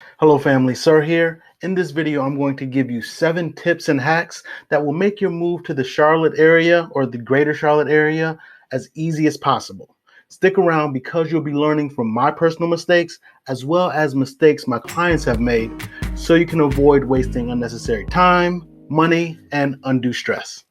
Hello family, Sir here. In this video, I'm going to give you 7 tips and hacks that will make your move to the Charlotte area or the greater Charlotte area as easy as possible. Stick around because you'll be learning from my personal mistakes as well as mistakes my clients have made so you can avoid wasting unnecessary time, money, and undue stress.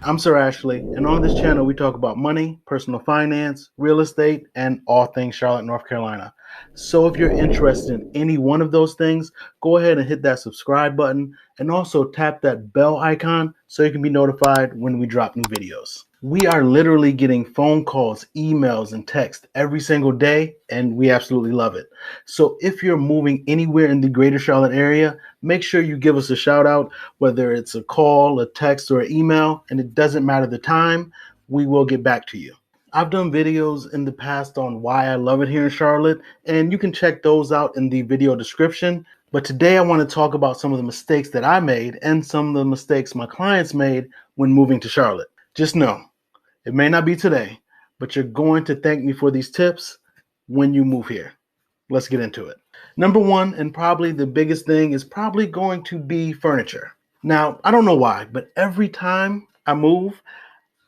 I'm Sir Ashley, and on this channel we talk about money, personal finance, real estate, and all things Charlotte, North Carolina. So if you're interested in any one of those things, go ahead and hit that subscribe button and also tap that bell icon so you can be notified when we drop new videos. We are literally getting phone calls, emails, and texts every single day, and we absolutely love it. So if you're moving anywhere in the greater Charlotte area, make sure you give us a shout out, whether it's a call, a text, or an email, and it doesn't matter the time, we will get back to you. I've done videos in the past on why I love it here in Charlotte, and you can check those out in the video description. But today I want to talk about some of the mistakes that I made and some of the mistakes my clients made when moving to Charlotte. Just know, it may not be today, but you're going to thank me for these tips when you move here. Let's get into it. Number one, and probably the biggest thing, is probably going to be furniture. Now, I don't know why, but every time I move,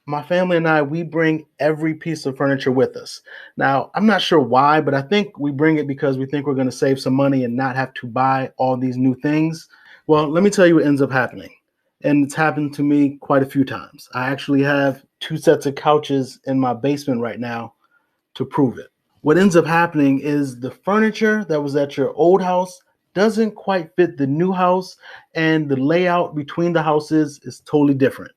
my family and I, we bring every piece of furniture with us. Now, I'm not sure why, but I think we bring it because we think we're going to save some money and not have to buy all these new things. Well, let me tell you what ends up happening. And it's happened to me quite a few times. I actually have 2 sets of couches in my basement right now to prove it. What ends up happening is the furniture that was at your old house doesn't quite fit the new house, and the layout between the houses is totally different.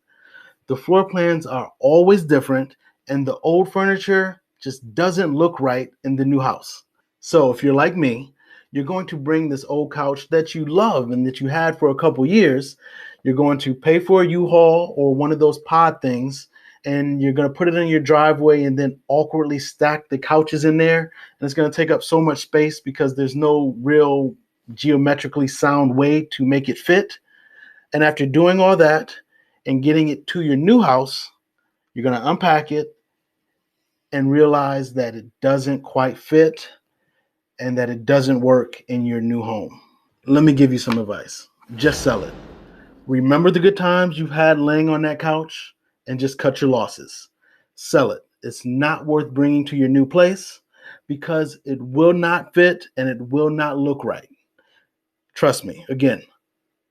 The floor plans are always different, and the old furniture just doesn't look right in the new house. So if you're like me, you're going to bring this old couch that you love and that you had for a couple years. You're going to pay for a U-Haul or one of those pod things, and you're going to put it in your driveway and then awkwardly stack the couches in there. And it's going to take up so much space because there's no real geometrically sound way to make it fit. And after doing all that and getting it to your new house, you're going to unpack it and realize that it doesn't quite fit and that it doesn't work in your new home. Let me give you some advice. Just sell it. Remember the good times you've had laying on that couch and just cut your losses. Sell it. It's not worth bringing to your new place because it will not fit and it will not look right. Trust me, again,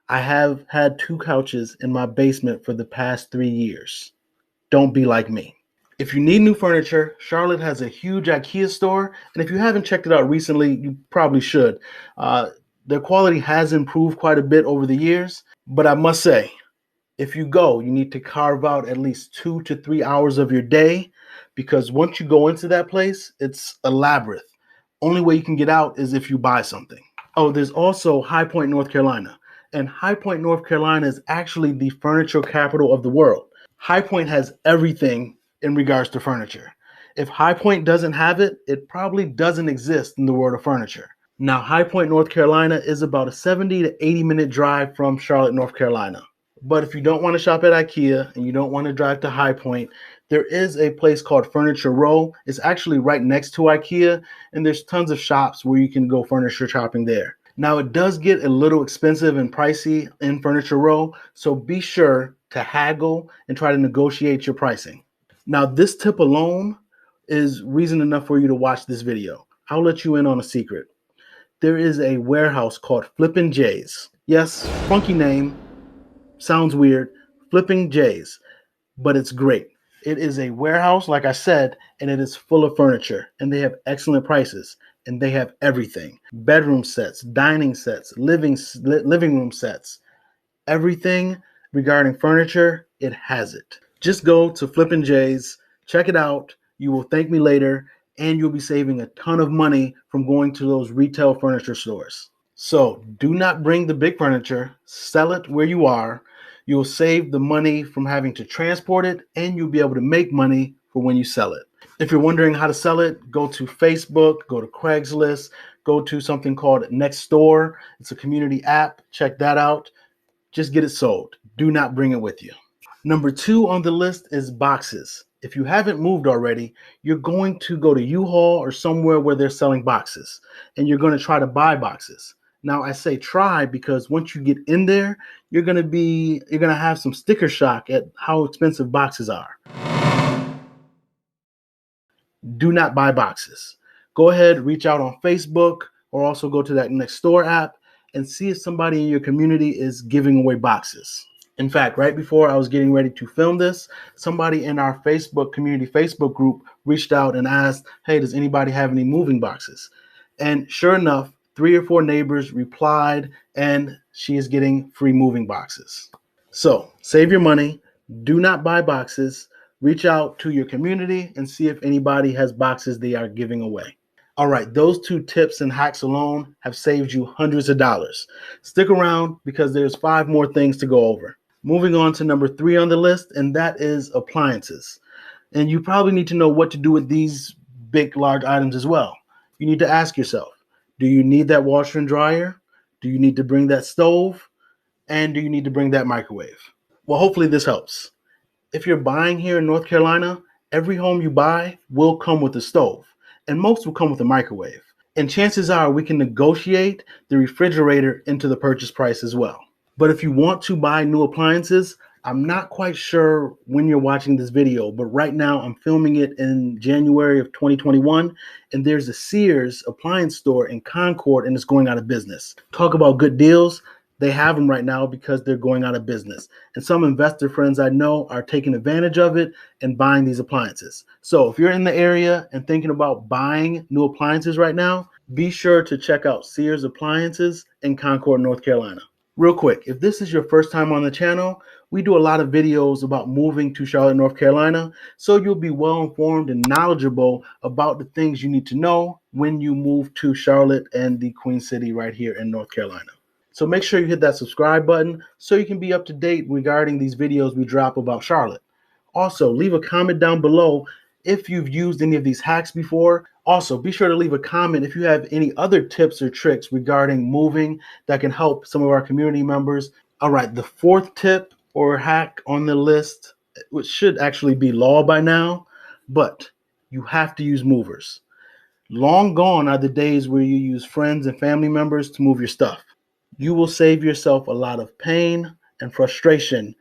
I have had 2 couches in my basement for the past 3 years. Don't be like me. If you need new furniture, Charlotte has a huge IKEA store, and if you haven't checked it out recently, you probably should. Their quality has improved quite a bit over the years, but I must say, if you go, you need to carve out at least 2 to 3 hours of your day because once you go into that place, it's a labyrinth. Only way you can get out is if you buy something. Oh, there's also High Point, North Carolina. And High Point, North Carolina is actually the furniture capital of the world. High Point has everything in regards to furniture. If High Point doesn't have it, it probably doesn't exist in the world of furniture. Now, High Point, North Carolina is about a 70 to 80-minute drive from Charlotte, North Carolina. But if you don't want to shop at IKEA and you don't want to drive to High Point, there is a place called Furniture Row. It's actually right next to IKEA, and there's tons of shops where you can go furniture shopping there. Now, it does get a little expensive and pricey in Furniture Row, so be sure to haggle and try to negotiate your pricing. Now, this tip alone is reason enough for you to watch this video. I'll let you in on a secret. There is a warehouse called Flippin' J's. Yes, funky name, sounds weird, Flipping J's, but it's great. It is a warehouse, like I said, and it is full of furniture, and they have excellent prices, and they have everything. Bedroom sets, dining sets, living room sets, everything regarding furniture, it has it. Just go to Flippin' J's, check it out. You will thank me later, and you'll be saving a ton of money from going to those retail furniture stores. So do not bring the big furniture, sell it where you are. You'll save the money from having to transport it, and you'll be able to make money for when you sell it. If you're wondering how to sell it, go to Facebook, go to Craigslist, go to something called Nextdoor. It's a community app. Check that out. Just get it sold. Do not bring it with you. Number 2 on the list is boxes. If you haven't moved already, you're going to go to U-Haul or somewhere where they're selling boxes, and you're going to try to buy boxes. Now, I say try because once you get in there, you're going to have some sticker shock at how expensive boxes are. Do not buy boxes. Go ahead, reach out on Facebook, or also go to that next door app and see if somebody in your community is giving away boxes. In fact, right before I was getting ready to film this, somebody in our Facebook community Facebook group reached out and asked, hey, does anybody have any moving boxes? And sure enough, 3 or 4 neighbors replied, and she is getting free moving boxes. So save your money. Do not buy boxes. Reach out to your community and see if anybody has boxes they are giving away. All right, those 2 tips and hacks alone have saved you hundreds of dollars. Stick around because there's 5 more things to go over. Moving on to number 3 on the list, and that is appliances. And you probably need to know what to do with these big, large items as well. You need to ask yourself, do you need that washer and dryer? Do you need to bring that stove? And do you need to bring that microwave? Well, hopefully this helps. If you're buying here in North Carolina, every home you buy will come with a stove, and most will come with a microwave. And chances are we can negotiate the refrigerator into the purchase price as well. But if you want to buy new appliances, I'm not quite sure when you're watching this video, but right now I'm filming it in January of 2021, and there's a Sears appliance store in Concord, and it's going out of business. Talk about good deals. They have them right now because they're going out of business. And some investor friends I know are taking advantage of it and buying these appliances. So if you're in the area and thinking about buying new appliances right now, be sure to check out Sears Appliances in Concord, North Carolina. Real quick, if this is your first time on the channel, we do a lot of videos about moving to Charlotte, North Carolina, so you'll be well informed and knowledgeable about the things you need to know when you move to Charlotte and the Queen City right here in North Carolina. So make sure you hit that subscribe button so you can be up to date regarding these videos we drop about Charlotte. Also, leave a comment down below if you've used any of these hacks before. Also, be sure to leave a comment if you have any other tips or tricks regarding moving that can help some of our community members. All right, the 4th tip or hack on the list, which should actually be law by now, but you have to use movers. Long gone are the days where you use friends and family members to move your stuff. You will save yourself a lot of pain and frustration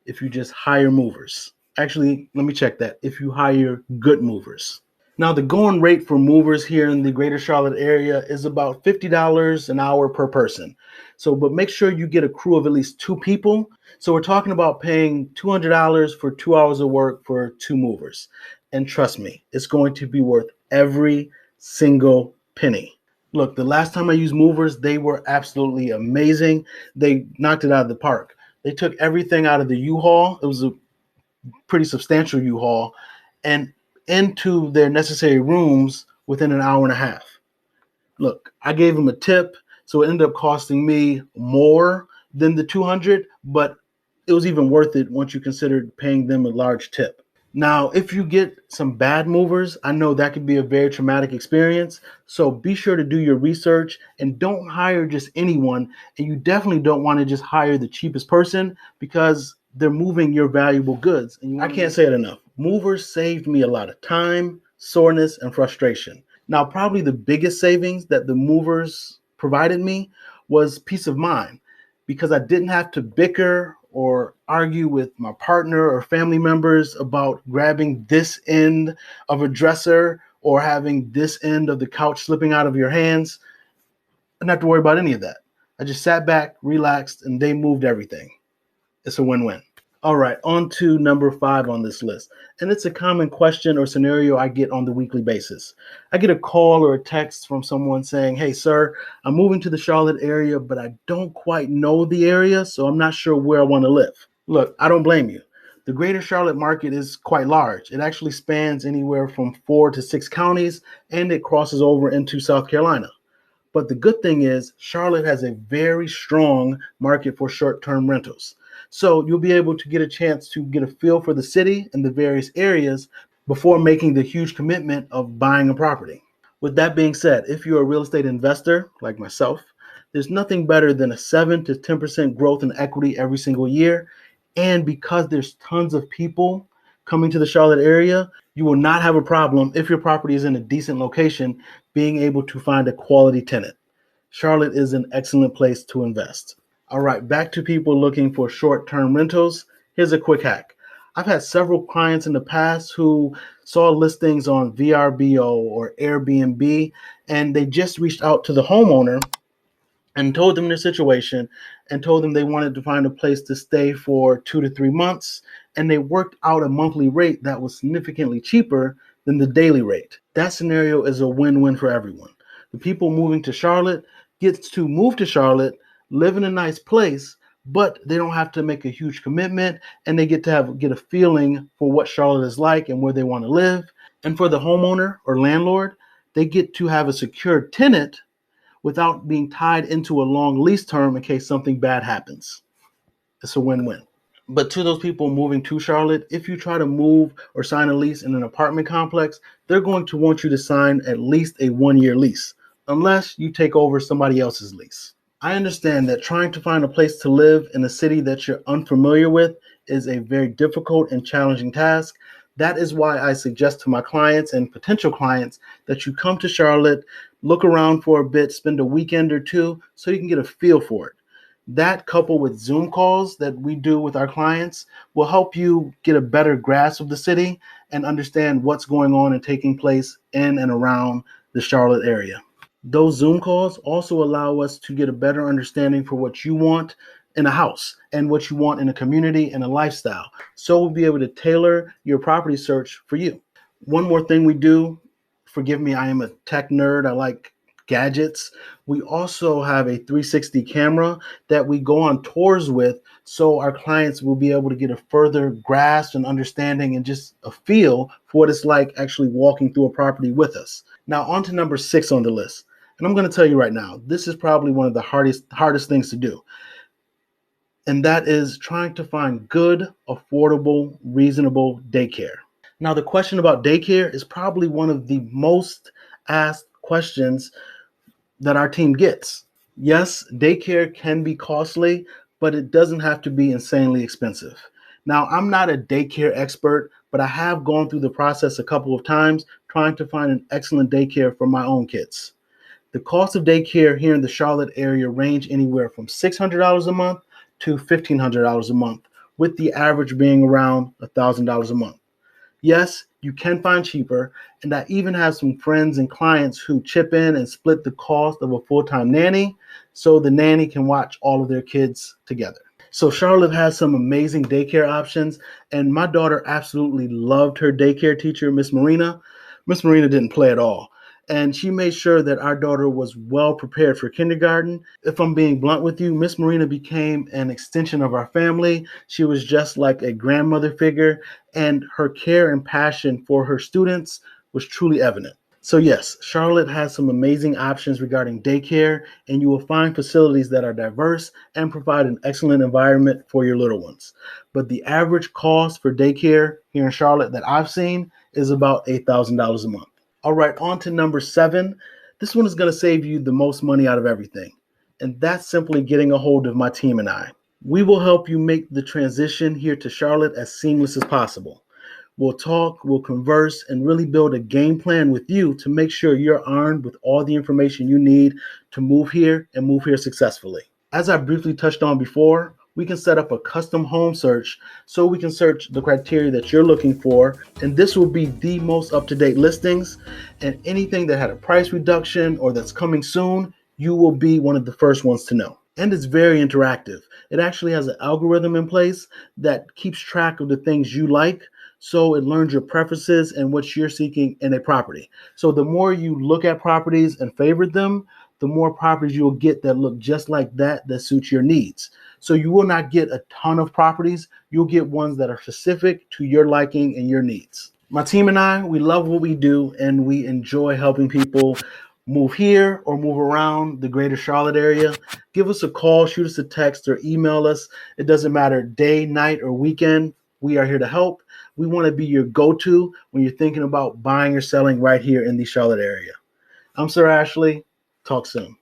if you just hire movers. Actually, let me check that. If you hire good movers. Now, the going rate for movers here in the greater Charlotte area is about $50 an hour per person. So, but make sure you get a crew of at least 2 people. So we're talking about paying $200 for 2 hours of work for 2 movers. And trust me, it's going to be worth every single penny. Look, the last time I used movers, they were absolutely amazing. They knocked it out of the park. They took everything out of the U-Haul. It was a pretty substantial U-Haul, and into their necessary rooms within an hour and a half. Look, I gave them a tip, so it ended up costing me more than the 200, but it was even worth it once you considered paying them a large tip. Now, if you get some bad movers, I know that could be a very traumatic experience. So be sure to do your research and don't hire just anyone. And you definitely don't want to just hire the cheapest person because they're moving your valuable goods. And I can't say it enough. Movers saved me a lot of time, soreness, and frustration. Now, probably the biggest savings that the movers provided me was peace of mind because I didn't have to bicker or argue with my partner or family members about grabbing this end of a dresser or having this end of the couch slipping out of your hands. I didn't have to worry about any of that. I just sat back, relaxed, and they moved everything. It's a win-win. All right, on to number 5 on this list. And it's a common question or scenario I get on the weekly basis. I get a call or a text from someone saying, hey, sir, I'm moving to the Charlotte area, but I don't quite know the area, so I'm not sure where I want to live. Look, I don't blame you. The greater Charlotte market is quite large. It actually spans anywhere from 4 to 6 counties, and it crosses over into South Carolina. But the good thing is Charlotte has a very strong market for short-term rentals. So you'll be able to get a chance to get a feel for the city and the various areas before making the huge commitment of buying a property. With that being said, if you're a real estate investor like myself, there's nothing better than a 7 to 10% growth in equity every single year And because there's tons of people coming to the Charlotte area, you will not have a problem if your property is in a decent location being able to find a quality tenant. Charlotte is an excellent place to invest. All right, back to people looking for short term rentals. Here's a quick hack. I've had several clients in the past who saw listings on VRBO or Airbnb, and they just reached out to the homeowner and told them their situation and told them they wanted to find a place to stay for 2 to 3 months. And they worked out a monthly rate that was significantly cheaper than the daily rate. That scenario is a win-win for everyone. The people moving to Charlotte gets to move to Charlotte, live in a nice place, but they don't have to make a huge commitment, and they get a feeling for what Charlotte is like and where they want to live. And for the homeowner or landlord, they get to have a secure tenant without being tied into a long lease term in case something bad happens. It's a win-win. But to those people moving to Charlotte, if you try to move or sign a lease in an apartment complex, they're going to want you to sign at least a 1 year lease, unless you take over somebody else's lease. I understand that trying to find a place to live in a city that you're unfamiliar with is a very difficult and challenging task. That is why I suggest to my clients and potential clients that you come to Charlotte, look around for a bit, spend a weekend or two so you can get a feel for it. That, coupled with Zoom calls that we do with our clients, will help you get a better grasp of the city and understand what's going on and taking place in and around the Charlotte area. Those Zoom calls also allow us to get a better understanding for what you want in a house and what you want in a community and a lifestyle. So we'll be able to tailor your property search for you. One more thing we do, forgive me, I am a tech nerd. I like gadgets. We also have a 360 camera that we go on tours with, so our clients will be able to get a further grasp and understanding and just a feel for what it's like actually walking through a property with us. Now, on to number 6 on the list. And I'm going to tell you right now, this is probably one of the hardest things to do. And that is trying to find good, affordable, reasonable daycare. Now, the question about daycare is probably one of the most asked questions that our team gets. Yes, daycare can be costly, but it doesn't have to be insanely expensive. Now, I'm not a daycare expert, but I have gone through the process a couple of times trying to find an excellent daycare for my own kids. The cost of daycare here in the Charlotte area range anywhere from $600 a month to $1,500 a month, with the average being around $1,000 a month. Yes, you can find cheaper, and I even have some friends and clients who chip in and split the cost of a full-time nanny so the nanny can watch all of their kids together. So Charlotte has some amazing daycare options, and my daughter absolutely loved her daycare teacher, Miss Marina. Miss Marina didn't play at all. And she made sure that our daughter was well prepared for kindergarten. If I'm being blunt with you, Miss Marina became an extension of our family. She was just like a grandmother figure, and her care and passion for her students was truly evident. So yes, Charlotte has some amazing options regarding daycare, and you will find facilities that are diverse and provide an excellent environment for your little ones. But the average cost for daycare here in Charlotte that I've seen is about $8,000 a month. All right, on to number 7. This one is going to save you the most money out of everything, and that's simply getting a hold of my team and I. We will help you make the transition here to Charlotte as seamless as possible. We'll talk, we'll converse, and really build a game plan with you to make sure you're armed with all the information you need to move here and move here successfully. As I briefly touched on before, we can set up a custom home search so we can search the criteria that you're looking for, and this will be the most up-to-date listings, and anything that had a price reduction or that's coming soon, you will be one of the first ones to know. And it's very interactive. It actually has an algorithm in place that keeps track of the things you like, so it learns your preferences and what you're seeking in a property. So the more you look at properties and favorite them, the more properties you'll get that look just like that suit your needs. So you will not get a ton of properties. You'll get ones that are specific to your liking and your needs. My team and I, we love what we do, and we enjoy helping people move here or move around the greater Charlotte area. Give us a call, shoot us a text, or email us. It doesn't matter day, night, or weekend. We are here to help. We want to be your go-to when you're thinking about buying or selling right here in the Charlotte area. I'm Sir Ashley. Talk soon.